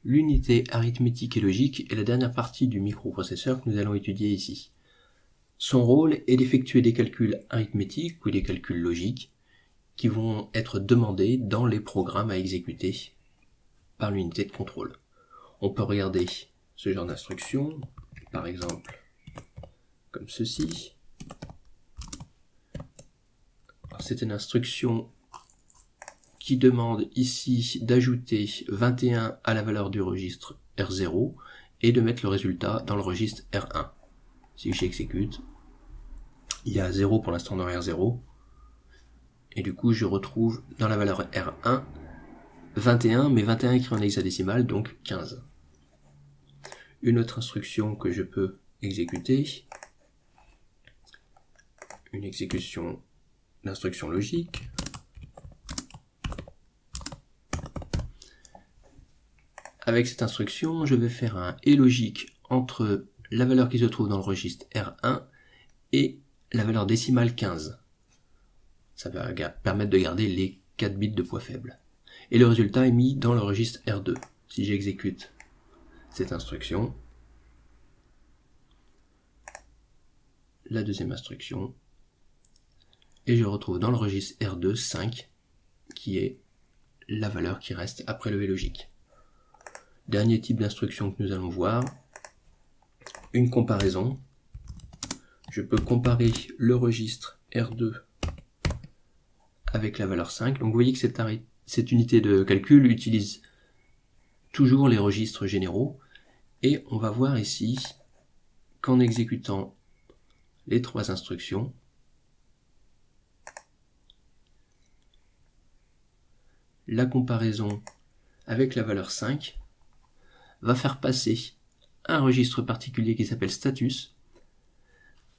L'unité arithmétique et logique est la dernière partie du microprocesseur que nous allons étudier ici. Son rôle est d'effectuer des calculs arithmétiques ou des calculs logiques qui vont être demandés dans les programmes à exécuter par l'unité de contrôle. On peut regarder ce genre d'instructions, par exemple comme ceci. C'est une instruction qui demande ici d'ajouter 21 à la valeur du registre R0 et de mettre le résultat dans le registre R1. Si j'exécute, il y a 0 pour l'instant dans R0, et du coup je retrouve dans la valeur R1 21, mais 21 écrit en hexadécimal, donc 15. Une autre instruction que je peux exécuter, une exécution d'instruction logique. Avec cette instruction, je vais faire un et logique entre la valeur qui se trouve dans le registre R1 et la valeur décimale 15. Ça va permettre de garder les 4 bits de poids faible. Et le résultat est mis dans le registre R2. Si j'exécute cette instruction, la deuxième instruction, et je retrouve dans le registre R2 5, qui est la valeur qui reste après le et logique. Dernier type d'instruction que nous allons voir, une comparaison. Je peux comparer le registre R2 avec la valeur 5. Donc vous voyez que cette unité de calcul utilise toujours les registres généraux. Et on va voir ici qu'en exécutant les 3 instructions, la comparaison avec la valeur 5 va faire passer un registre particulier qui s'appelle status,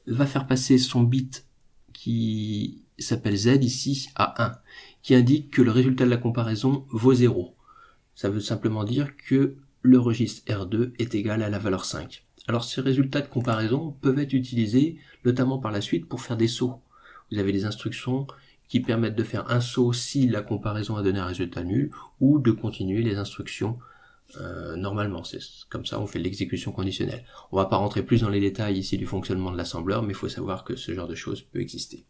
va faire passer son bit qui s'appelle Z ici à 1, qui indique que le résultat de la comparaison vaut 0. Ça veut simplement dire que le registre R2 est égal à la valeur 5. Alors ces résultats de comparaison peuvent être utilisés notamment par la suite pour faire des sauts. Vous avez des instructions qui permettent de faire un saut si la comparaison a donné un résultat nul, ou de continuer les instructions normalement. C'est comme ça on fait l'exécution conditionnelle. On va pas rentrer plus dans les détails ici du fonctionnement de l'assembleur, mais il faut savoir que ce genre de choses peut exister.